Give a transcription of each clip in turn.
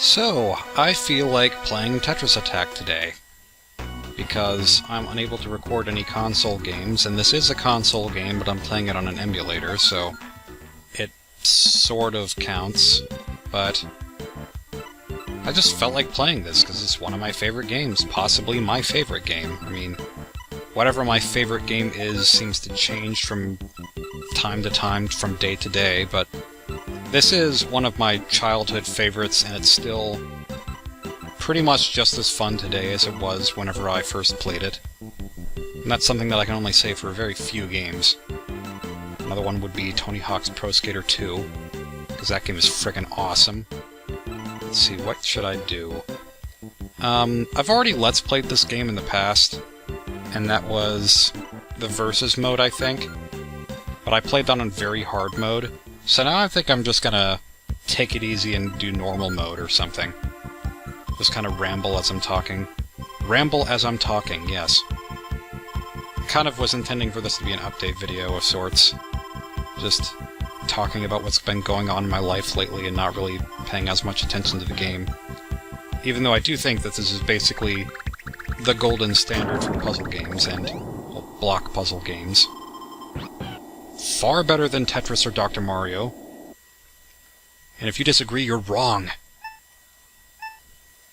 So, I feel like playing Tetris Attack today, because I'm unable to record any console games, and this is a console game, but I'm playing it on an emulator, so it sort of counts, but I just felt like playing this because it's one of my favorite games, possibly my favorite game. I mean, whatever my favorite game is seems to change from time to time, from day to day, but this is one of my childhood favorites, and it's still pretty much just as fun today as it was whenever I first played it. And that's something that I can only say for very few games. Another one would be Tony Hawk's Pro Skater 2, because that game is frickin' awesome. Let's see, what should I do? I've already Let's Played this game in the past, and that was the Versus mode, I think. But I played that on very hard mode, so now I think I'm just gonna take it easy and do normal mode or something. Just kind of ramble as I'm talking. Ramble as I'm talking, yes. Kind of was intending for this to be an update video of sorts. Just talking about what's been going on in my life lately and not really paying as much attention to the game. Even though I do think that this is basically the golden standard for puzzle games and, well, block puzzle games. Far better than Tetris or Dr. Mario. And if you disagree, you're wrong.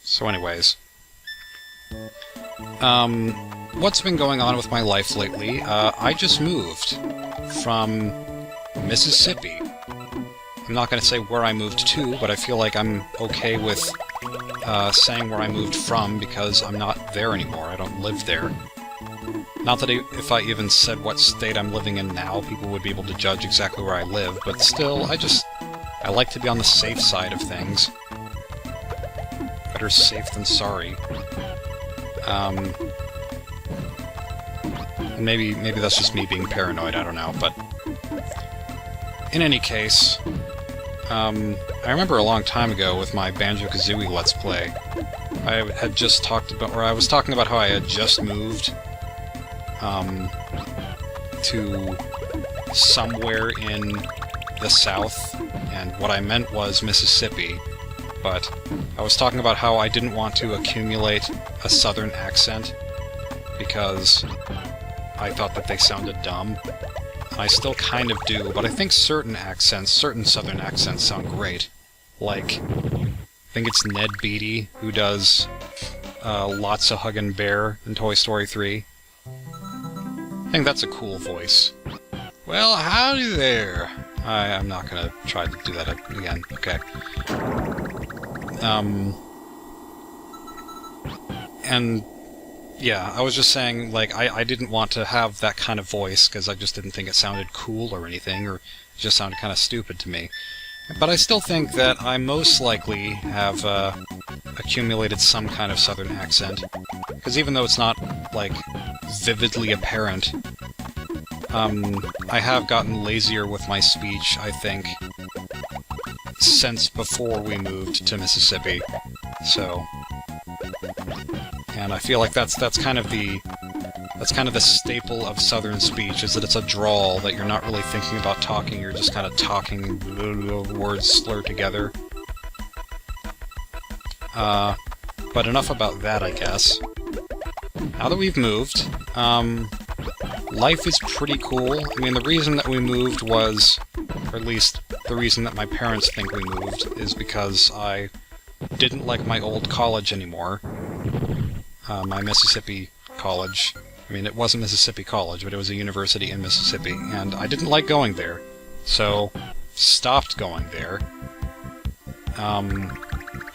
So anyways. What's been going on with my life lately? I just moved from Mississippi. I'm not going to say where I moved to, but I feel like I'm okay with saying where I moved from because I'm not there anymore. I don't live there. Not that if I even said what state I'm living in now, people would be able to judge exactly where I live, but still, I like to be on the safe side of things. Better safe than sorry. Maybe that's just me being paranoid, I don't know, but in any case, I remember a long time ago with my Banjo-Kazooie Let's Play, I had just talked about, or I was talking about how I had just moved to somewhere in the South, and what I meant was Mississippi, but I was talking about how I didn't want to accumulate a Southern accent because I thought that they sounded dumb. I still kind of do, but I think certain Southern accents sound great. Like, I think it's Ned Beatty who does Lots of Huggin' Bear in Toy Story 3. I think that's a cool voice. Well, howdy there! I'm not gonna try to do that again. Okay. And yeah, I was just saying, like, I didn't want to have that kind of voice, because I just didn't think it sounded cool or anything, or it just sounded kind of stupid to me. But I still think that I most likely have accumulated some kind of Southern accent, because even though it's not, like, vividly apparent, I have gotten lazier with my speech, I think, since before we moved to Mississippi, so... And I feel like that's kind of the staple of Southern speech, is that it's a drawl, that you're not really thinking about talking, you're just kind of talking, words slur together. But enough about that, I guess. Now that we've moved, life is pretty cool. I mean, the reason that we moved was, or at least the reason that my parents think we moved, is because I didn't like my old college anymore. My Mississippi college. I mean, it wasn't Mississippi College, but it was a university in Mississippi, and I didn't like going there, so stopped going there.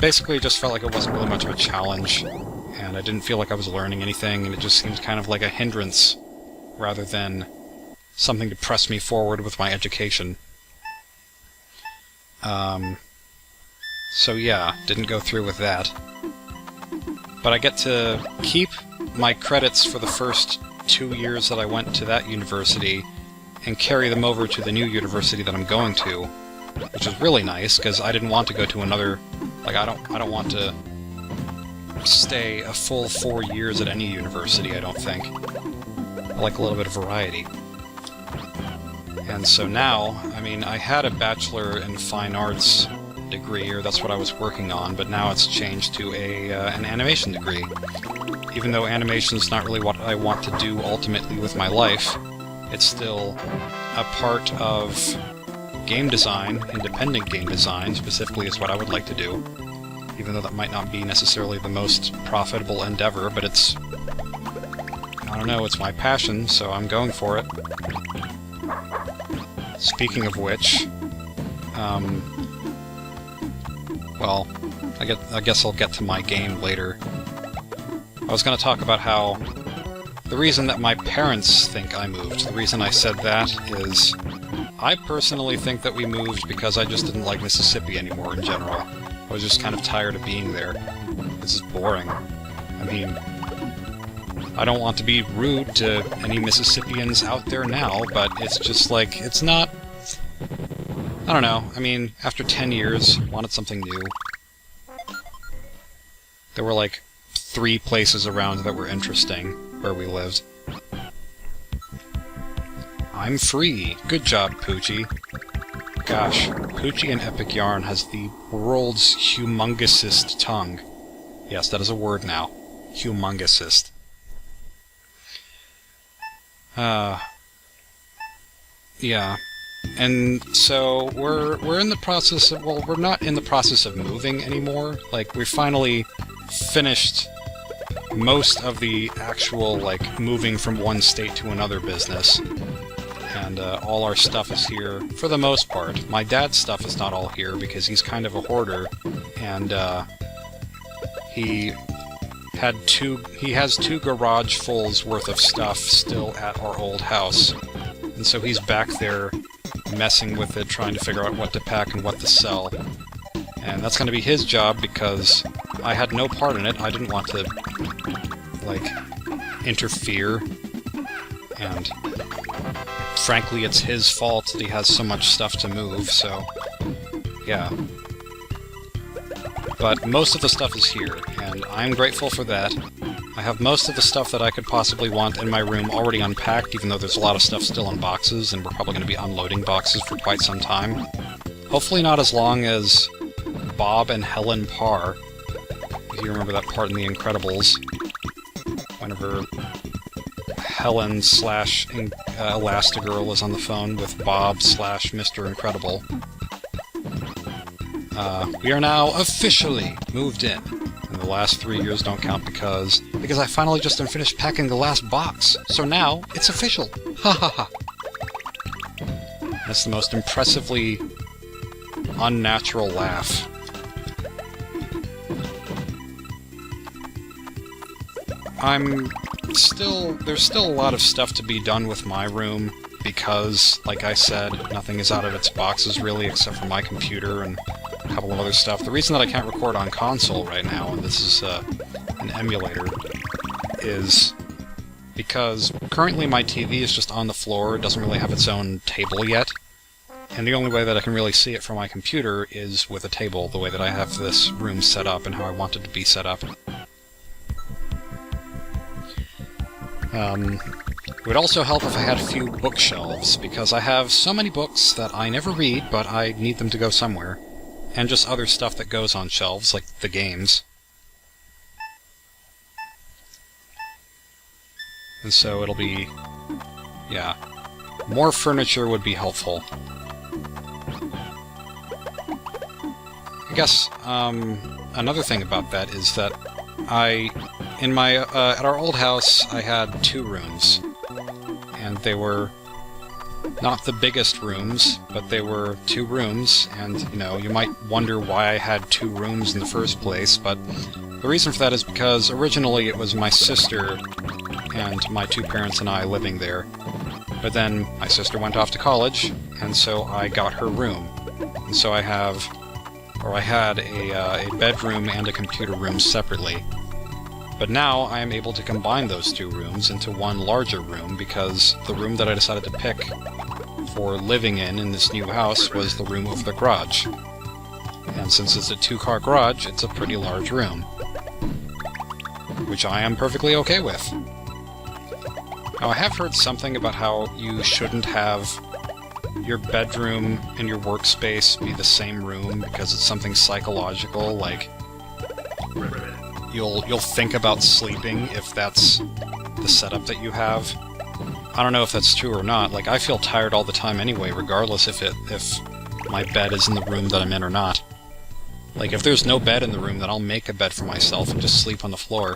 Basically, it just felt like it wasn't really much of a challenge, and I didn't feel like I was learning anything, and it just seemed kind of like a hindrance, rather than something to press me forward with my education. So yeah, didn't go through with that. But I get to keep my credits for the first 2 years that I went to that university and carry them over to the new university that I'm going to, which is really nice, because I didn't want to go to another... Like, I don't want to stay a full 4 years at any university, I don't think. I like a little bit of variety. And so now, I mean, I had a Bachelor in Fine Arts degree, or that's what I was working on, but now it's changed to an animation degree. Even though animation is not really what I want to do ultimately with my life, it's still a part of game design, independent game design, specifically is what I would like to do. Even though that might not be necessarily the most profitable endeavor, but it's... I don't know, it's my passion, so I'm going for it. Speaking of which, well, I guess I'll get to my game later. I was going to talk about how the reason that my parents think I moved, the reason I said that is I personally think that we moved because I just didn't like Mississippi anymore in general. I was just kind of tired of being there. This is boring. I mean, I don't want to be rude to any Mississippians out there now, but it's just like, it's not... I don't know. I mean, after 10 years, wanted something new. There were like 3 places around that were interesting where we lived. I'm free. Good job, Poochie. Gosh, Poochie in Epic Yarn has the world's humongusest tongue. Yes, that is a word now. Humongusest. Yeah. And so we're in the process of, well, we're not in the process of moving anymore. Like, we finally finished most of the actual, like, moving from one state to another business. And all our stuff is here, for the most part. My dad's stuff is not all here, because he's kind of a hoarder, and he has 2 garage fulls worth of stuff still at our old house. And so he's back there messing with it, trying to figure out what to pack and what to sell. And that's going to be his job, because I had no part in it. I didn't want to, like, interfere. And frankly, it's his fault that he has so much stuff to move, so yeah. But most of the stuff is here, and I'm grateful for that. I have most of the stuff that I could possibly want in my room already unpacked, even though there's a lot of stuff still in boxes, and we're probably going to be unloading boxes for quite some time. Hopefully not as long as Bob and Helen Parr. If you remember that part in The Incredibles, whenever Helen / Elastigirl is on the phone with Bob / Mr. Incredible. We are now officially moved in. And the last 3 years don't count because I finally just finished packing the last box. So now, it's official. Ha ha ha. That's the most impressively unnatural laugh. There's still a lot of stuff to be done with my room, because, like I said, nothing is out of its boxes really, except for my computer and a couple of other stuff. The reason that I can't record on console right now, and this is an emulator, is because currently my TV is just on the floor, it doesn't really have its own table yet, and the only way that I can really see it from my computer is with a table, the way that I have this room set up and how I want it to be set up. It would also help if I had a few bookshelves, because I have so many books that I never read, but I need them to go somewhere. And just other stuff that goes on shelves, like the games. And so it'll be... yeah. More furniture would be helpful. I guess, another thing about that is that at our old house, I had 2 rooms. And they were not the biggest rooms, but they were 2 rooms, and, you know, you might wonder why I had 2 rooms in the first place, but the reason for that is because originally it was my sister and my 2 parents and I living there. But then my sister went off to college, and so I got her room. And so I had a bedroom and a computer room separately. But now I am able to combine those 2 rooms into one larger room, because the room that I decided to pick for living in this new house was the room over the garage. And since it's a 2-car garage, it's a pretty large room. Which I am perfectly okay with. Now, I have heard something about how you shouldn't have your bedroom and your workspace be the same room because it's something psychological, like you'll think about sleeping if that's the setup that you have. I don't know if that's true or not. Like, I feel tired all the time anyway, regardless if my bed is in the room that I'm in or not. Like, if there's no bed in the room, then I'll make a bed for myself and just sleep on the floor.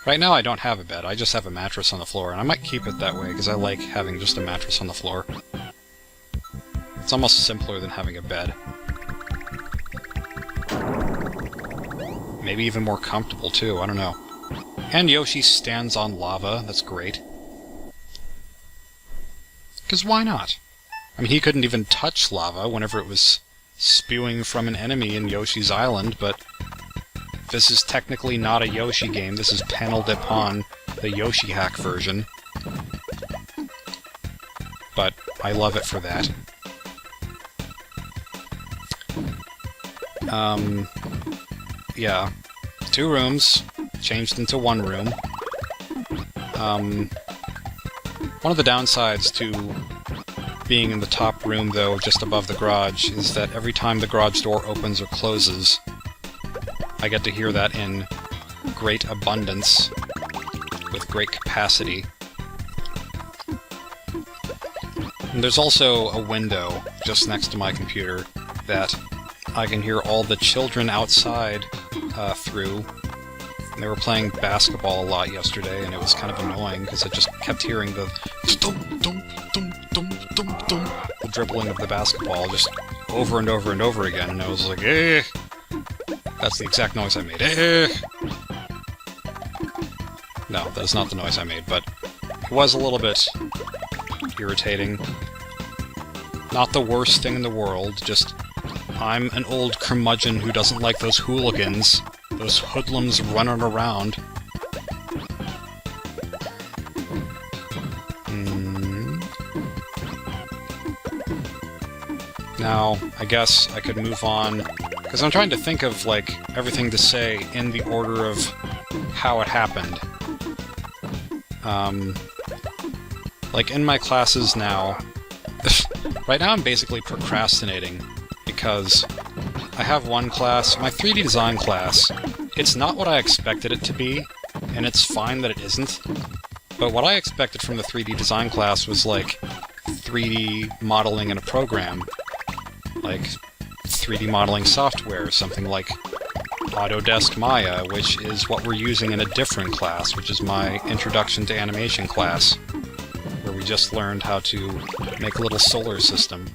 Right now I don't have a bed, I just have a mattress on the floor, and I might keep it that way, because I like having just a mattress on the floor. It's almost simpler than having a bed. Maybe even more comfortable, too, I don't know. And Yoshi stands on lava, that's great. Because why not? I mean, he couldn't even touch lava whenever it was spewing from an enemy in Yoshi's Island, but this is technically not a Yoshi game, this is paneled upon the Yoshi hack version. But I love it for that. Yeah. 2 rooms, changed into 1 room. One of the downsides to being in the top room, though, just above the garage, is that every time the garage door opens or closes, I get to hear that in great abundance, with great capacity. And there's also a window just next to my computer that I can hear all the children outside through. And they were playing basketball a lot yesterday, and it was kind of annoying, because I just kept hearing the the dribbling of the basketball just over and over and over again, and I was like, eh! That's the exact noise I made. Eh! No, that is not the noise I made, but it was a little bit irritating. Not the worst thing in the world, just I'm an old curmudgeon who doesn't like those hooligans, those hoodlums running around. Now, I guess I could move on, because I'm trying to think of, like, everything to say in the order of how it happened. Like, in my classes now, right now I'm basically procrastinating, because I have one class, my 3D design class, it's not what I expected it to be, and it's fine that it isn't, but what I expected from the 3D design class was, like, 3D modeling in a program. Like 3D modeling software, something like Autodesk Maya, which is what we're using in a different class, which is my Introduction to Animation class, where we just learned how to make a little solar system.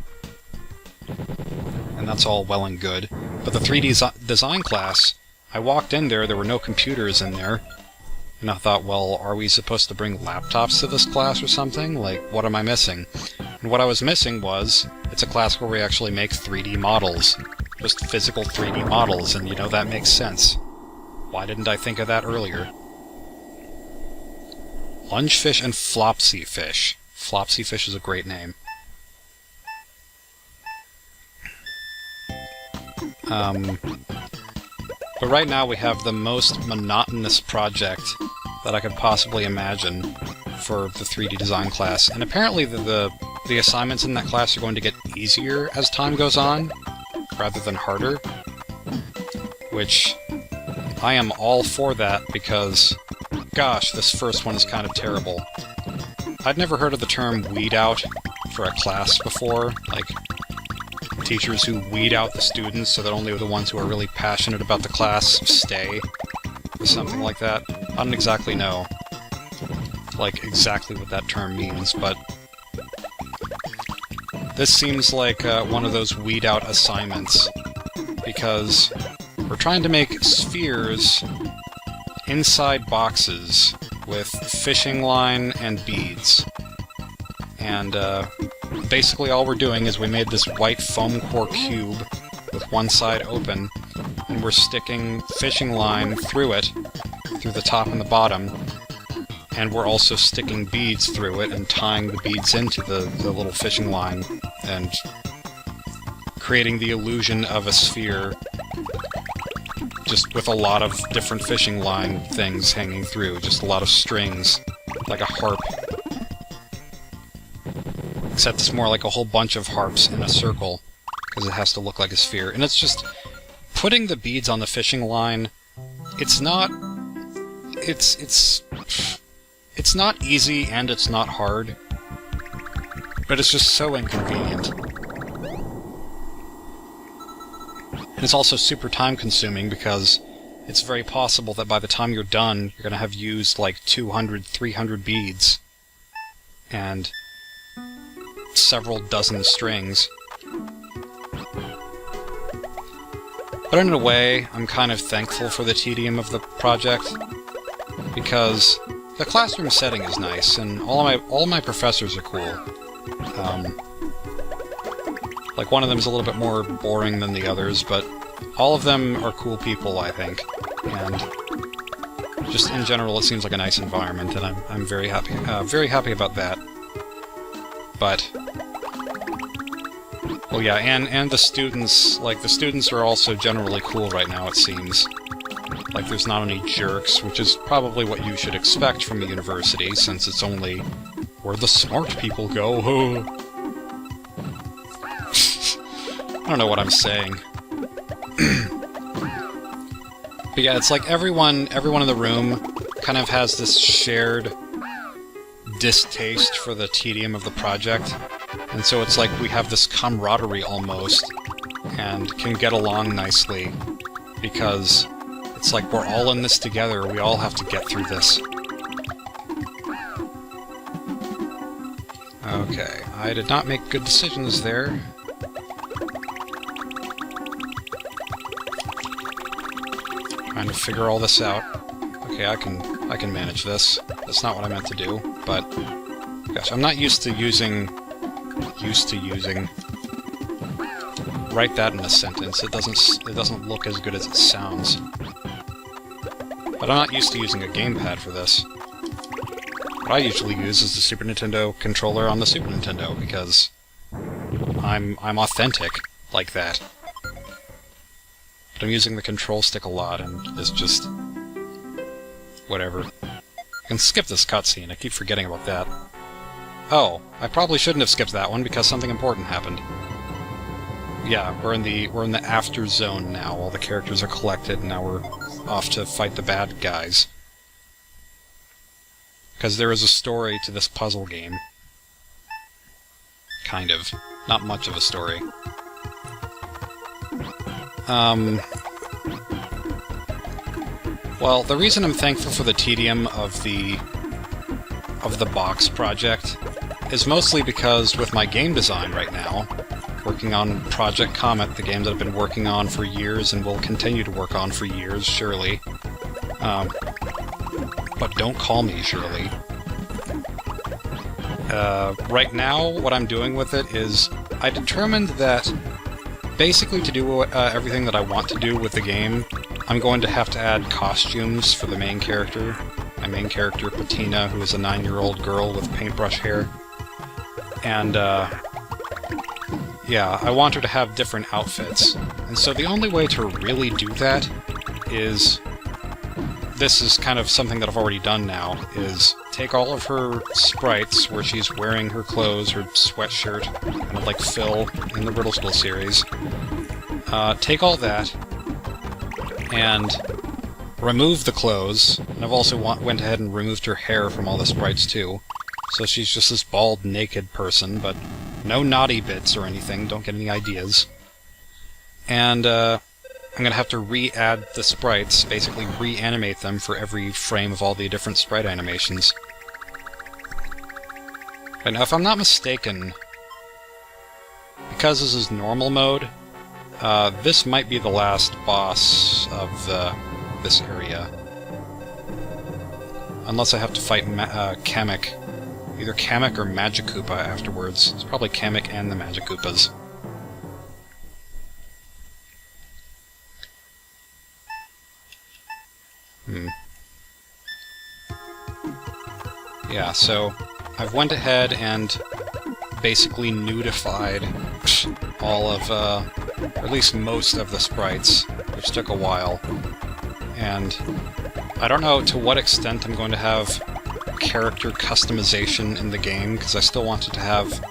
And that's all well and good. But the 3D design class, I walked in there, there were no computers in there, and I thought, well, are we supposed to bring laptops to this class or something? Like, what am I missing? And what I was missing was, it's a class where we actually make 3D models. Just physical 3D models, and you know, that makes sense. Why didn't I think of that earlier? Lungefish and Flopsy Fish. Flopsy Fish is a great name. But right now we have the most monotonous project that I could possibly imagine for the 3D design class, and apparently the assignments in that class are going to get easier as time goes on, rather than harder, which I am all for that, because, gosh, this first one is kind of terrible. I'd never heard of the term weed out for a class before, like teachers who weed out the students so that only the ones who are really passionate about the class stay, or something like that. I don't exactly know, like, exactly what that term means, but this seems like one of those weed out assignments, because we're trying to make spheres inside boxes with fishing line and beads. And basically all we're doing is we made this white foam core cube with one side open, and we're sticking fishing line through it, through the top and the bottom, and we're also sticking beads through it and tying the beads into the little fishing line, and creating the illusion of a sphere, just with a lot of different fishing line things hanging through, just a lot of strings, like a harp. except it's more like a whole bunch of harps in a circle, because it has to look like a sphere. And it's just... putting the beads on the fishing line, it's not... It's not easy and it's not hard, but it's just so inconvenient. And it's also super time-consuming because it's very possible that by the time you're done, you're going to have used like 200, 300 beads and several dozen strings. But in a way, I'm kind of thankful for the tedium of the project, because the classroom setting is nice, and all my professors are cool. Like, one of them is a little bit more boring than the others, but all of them are cool people, I think. And just in general, it seems like a nice environment, and I'm very happy about that. But, well, yeah, and the students, like, the students are also generally cool right now, it seems. Like, there's not any jerks, which is probably what you should expect from a university, since it's only where the smart people go. I don't know what I'm saying. But yeah, it's like everyone in the room kind of has this shared distaste for the tedium of the project, and so it's like we have this camaraderie almost, and can get along nicely, because it's like we're all in this together, we all have to get through this. Okay, I did not make good decisions there. Trying to figure all this out. Okay, I can manage this. That's not what I meant to do, but gosh, I'm not used to using write that in a sentence. It doesn't look as good as it sounds. But I'm not used to using a gamepad for this. What I usually use is the Super Nintendo controller on the Super Nintendo, because I'm authentic like that. But I'm using the control stick a lot, and it's just... whatever. I can skip this cutscene, I keep forgetting about that. Oh, I probably shouldn't have skipped that one, because something important happened. Yeah, we're in the after zone now. All the characters are collected, and now we're off to fight the bad guys. Because there is a story to this puzzle game. Kind of. Not much of a story. Well, the reason I'm thankful for the tedium of the box project is mostly because with my game design right now, working on Project Comet, the game that I've been working on for years and will continue to work on for years, surely. But don't call me Shirley. Right now, what I'm doing with it is, I determined that basically to do everything that I want to do with the game, I'm going to have to add costumes for the main character. My main character, Patina, who is a 9-year-old girl with paintbrush hair. And, yeah, I want her to have different outfits. And so the only way to really do that is... this is kind of something that I've already done now, is take all of her sprites where she's wearing her clothes, her sweatshirt, kind of like Phil in the Riddle School series. Take all that, and remove the clothes, and I've also went ahead and removed her hair from all the sprites too. So she's just this bald, naked person, but no naughty bits or anything, don't get any ideas. And, I'm gonna have to re-add the sprites, basically reanimate them for every frame of all the different sprite animations. And now, if I'm not mistaken, because this is normal mode, this might be the last boss of this area. Unless I have to fight Kamek. Either Kamek or Magikoopa afterwards. It's probably Kamek and the Magikoopas. Yeah, so I've went ahead and basically nudified all of, or at least most of the sprites, which took a while. And I don't know to what extent I'm going to have character customization in the game, because I still wanted to have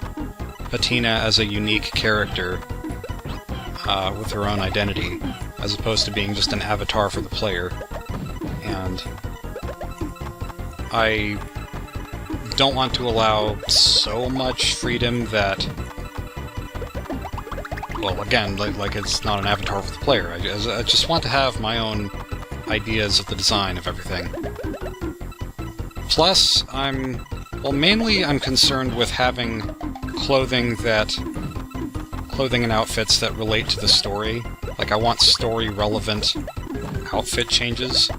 Patina as a unique character with her own identity, as opposed to being just an avatar for the player. And I don't want to allow so much freedom that, well, again, like it's not an avatar for the player. I just want to have my own ideas of the design of everything. Plus, mainly I'm concerned with having clothing and outfits that relate to the story. Like, I want story-relevant outfit changes.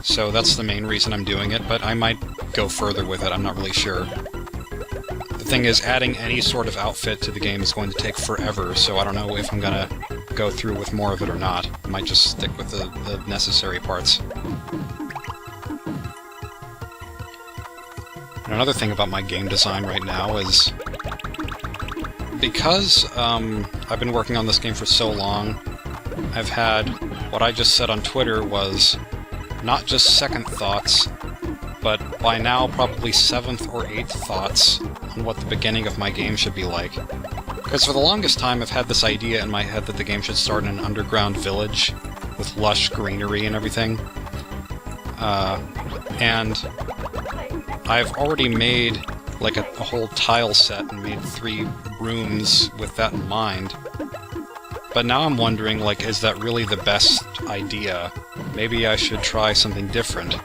So that's the main reason I'm doing it, but I might go further with it, I'm not really sure. The thing is, adding any sort of outfit to the game is going to take forever, so I don't know if I'm gonna go through with more of it or not. I might just stick with the necessary parts. And another thing about my game design right now is, because I've been working on this game for so long, I've had what I just said on Twitter was not just second thoughts, but by now probably 7th or 8th thoughts on what the beginning of my game should be like. Because for the longest time I've had this idea in my head that the game should start in an underground village with lush greenery and everything. And I've already made like a whole tile set and made 3 rooms with that in mind. But now I'm wondering, like, is that really the best idea? Maybe I should try something different.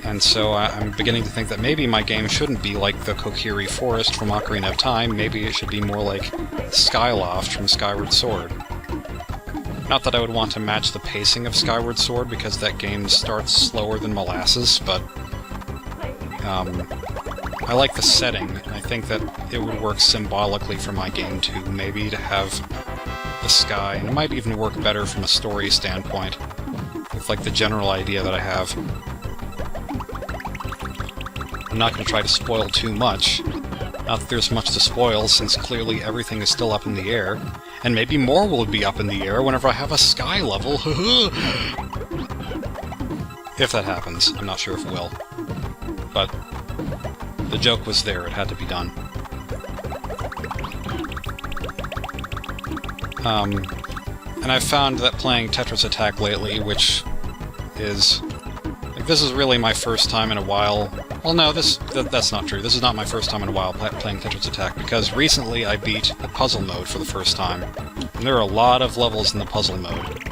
And so I'm beginning to think that maybe my game shouldn't be like the Kokiri Forest from Ocarina of Time. Maybe it should be more like Skyloft from Skyward Sword. Not that I would want to match the pacing of Skyward Sword, because that game starts slower than molasses, but I like the setting, and I think that it would work symbolically for my game too, maybe to have the sky, and it might even work better from a story standpoint, with like the general idea that I have. I'm not going to try to spoil too much. Not that there's much to spoil, since clearly everything is still up in the air, and maybe more will be up in the air whenever I have a sky level. If that happens, I'm not sure if it will. But the joke was there, it had to be done. And I've found that playing Tetris Attack lately, which is... like, this is really my first time in a while... Well, no, that's not true. This is not my first time in a while playing Tetris Attack, because recently I beat the puzzle mode for the first time. And there are a lot of levels in the puzzle mode.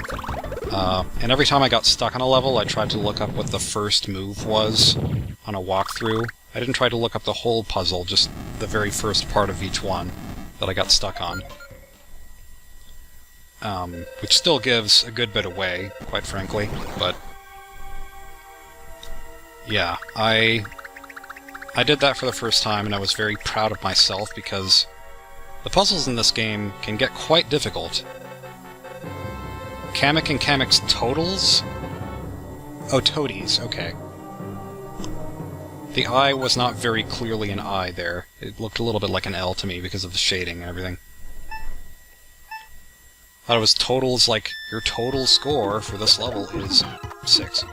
And every time I got stuck on a level, I tried to look up what the first move was on a walkthrough. I didn't try to look up the whole puzzle, just the very first part of each one that I got stuck on. Which still gives a good bit away, quite frankly, but... yeah, I did that for the first time, and I was very proud of myself, because the puzzles in this game can get quite difficult. Kamek and Kamek's totals? Oh, toadies, okay. The I was not very clearly an I there. It looked a little bit like an L to me because of the shading and everything. I thought it was totals, like, your total score for this level is 6.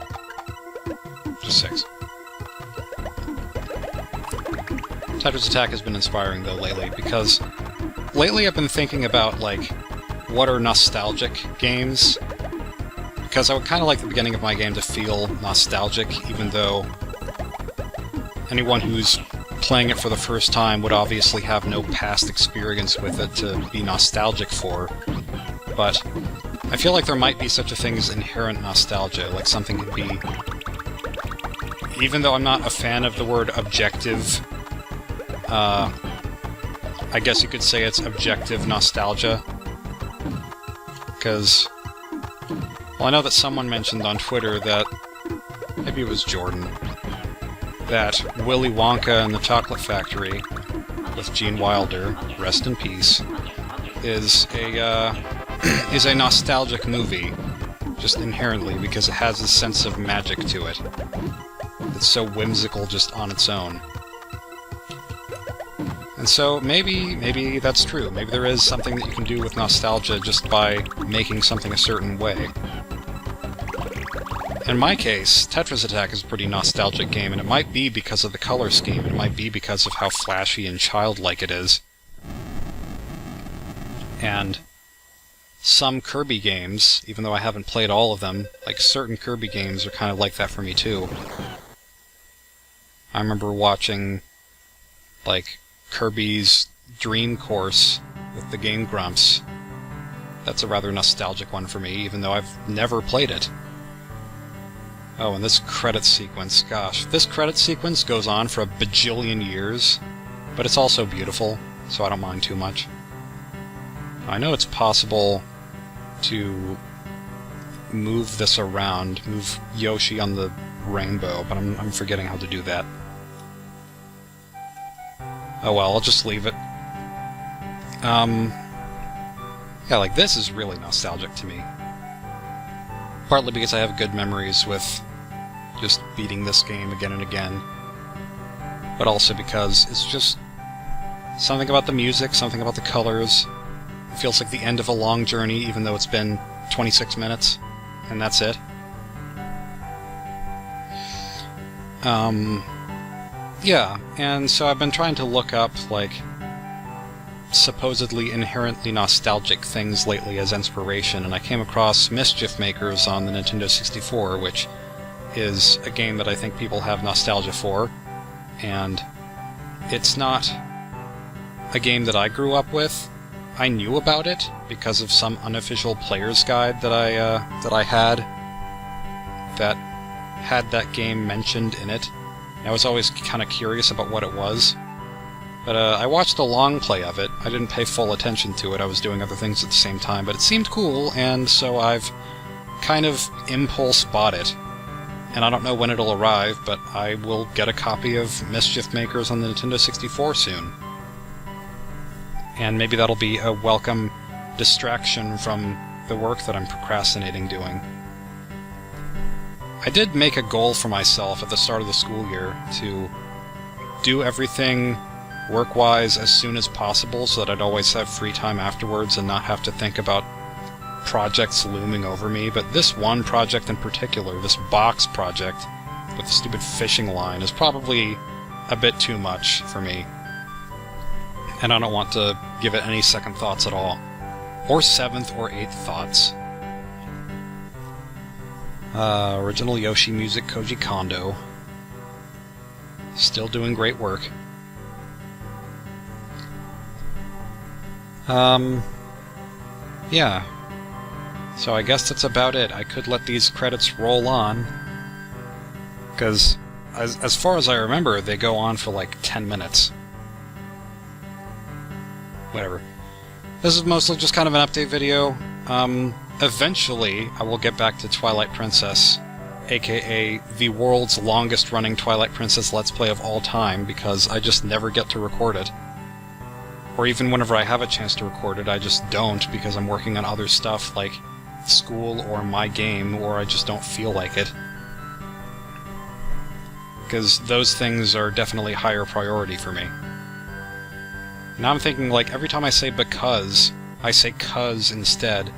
Just 6. Tetris Attack has been inspiring, though, lately, because lately I've been thinking about, like, what are nostalgic games? Because I would kind of like the beginning of my game to feel nostalgic, even though anyone who's playing it for the first time would obviously have no past experience with it to be nostalgic for. But I feel like there might be such a thing as inherent nostalgia, like something could be... even though I'm not a fan of the word objective, I guess you could say it's objective nostalgia. Because, well, I know that someone mentioned on Twitter that, maybe it was Jordan, that Willy Wonka and the Chocolate Factory, with Gene Wilder, rest in peace, is a nostalgic movie, just inherently, because it has a sense of magic to it. It's so whimsical just on its own. And so maybe that's true. Maybe there is something that you can do with nostalgia just by making something a certain way. In my case, Tetris Attack is a pretty nostalgic game, and it might be because of the color scheme, it might be because of how flashy and childlike it is. And some Kirby games, even though I haven't played all of them, like certain Kirby games are kind of like that for me too. I remember watching, like, Kirby's Dream Course with the Game Grumps. That's a rather nostalgic one for me, even though I've never played it. Oh, and this credit sequence, gosh. This credit sequence goes on for a bajillion years, but it's also beautiful, so I don't mind too much. I know it's possible to move this around, move Yoshi on the rainbow, but I'm forgetting how to do that. Oh well, I'll just leave it. Yeah, like, this is really nostalgic to me. Partly because I have good memories with just beating this game again and again, but also because it's just something about the music, something about the colors. It feels like the end of a long journey, even though it's been 26 minutes, and that's it. Yeah, and so I've been trying to look up, like, supposedly inherently nostalgic things lately as inspiration, and I came across Mischief Makers on the Nintendo 64, which is a game that I think people have nostalgia for, and it's not a game that I grew up with. I knew about it because of some unofficial player's guide that I had that game mentioned in it. I was always kind of curious about what it was. But I watched a long play of it. I didn't pay full attention to it. I was doing other things at the same time, but it seemed cool, and so I've kind of impulse bought it. And I don't know when it'll arrive, but I will get a copy of Mischief Makers on the Nintendo 64 soon. And maybe that'll be a welcome distraction from the work that I'm procrastinating doing. I did make a goal for myself at the start of the school year to do everything work-wise as soon as possible so that I'd always have free time afterwards and not have to think about projects looming over me. But this one project in particular, this box project with the stupid fishing line, is probably a bit too much for me. And I don't want to give it any second thoughts at all. Or seventh or eighth thoughts. Original Yoshi music, Koji Kondo. Still doing great work. Yeah. So I guess that's about it. I could let these credits roll on, because as far as I remember, they go on for like 10 minutes. Whatever. This is mostly just kind of an update video. Eventually, I will get back to Twilight Princess, aka the world's longest running Twilight Princess Let's Play of all time, because I just never get to record it. Or even whenever I have a chance to record it, I just don't, because I'm working on other stuff like school or my game, or I just don't feel like it. Because those things are definitely higher priority for me. Now I'm thinking, like, every time I say because, I say cuz instead.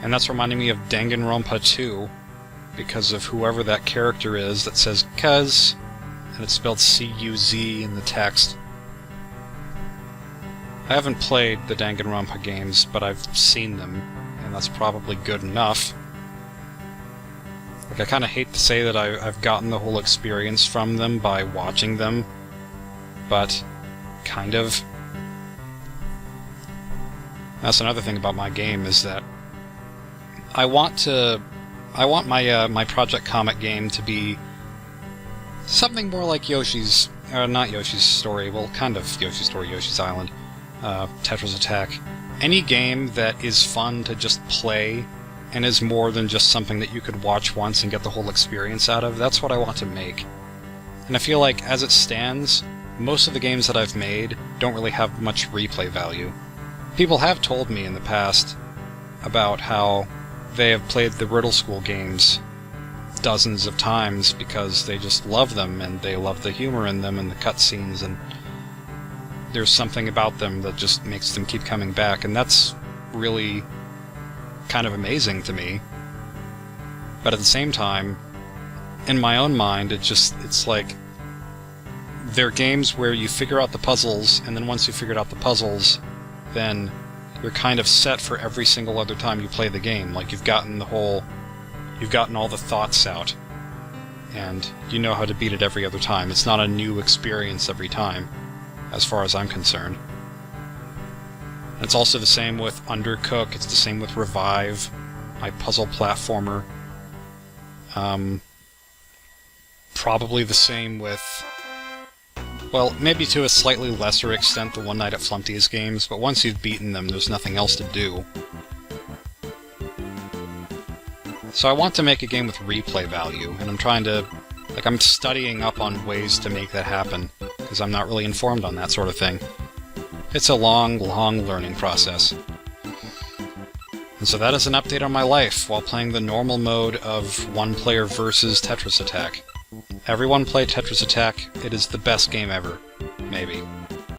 And that's reminding me of Danganronpa 2, because of whoever that character is that says cuz, and it's spelled C-U-Z in the text. I haven't played the Danganronpa games, but I've seen them, and that's probably good enough. Like, I kind of hate to say that I've gotten the whole experience from them by watching them, but kind of. That's another thing about my game, is that I want my Project Comet game to be something more like Yoshi's, not Yoshi's Story, well, kind of Yoshi's Story, Yoshi's Island, Tetris Attack. Any game that is fun to just play and is more than just something that you could watch once and get the whole experience out of, that's what I want to make. And I feel like, as it stands, most of the games that I've made don't really have much replay value. People have told me in the past about how they have played the Riddle School games dozens of times because they just love them, and they love the humor in them and the cutscenes, and there's something about them that just makes them keep coming back, and that's really kind of amazing to me. But at the same time, in my own mind, it's like they're games where you figure out the puzzles, and then once you figured out the puzzles, then you're kind of set for every single other time you play the game. Like you've gotten all the thoughts out, and you know how to beat it every other time. It's not a new experience every time, as far as I'm concerned. It's also the same with Undercooked, it's the same with Revive, my puzzle platformer. Probably the same with, well, maybe to a slightly lesser extent, the One Night at Flumpty's games, but once you've beaten them, there's nothing else to do. So I want to make a game with replay value, and I'm studying up on ways to make that happen, because I'm not really informed on that sort of thing. It's a long, long learning process. And so that is an update on my life while playing the normal mode of one-player versus Tetris Attack. Everyone play Tetris Attack, it is the best game ever. Maybe.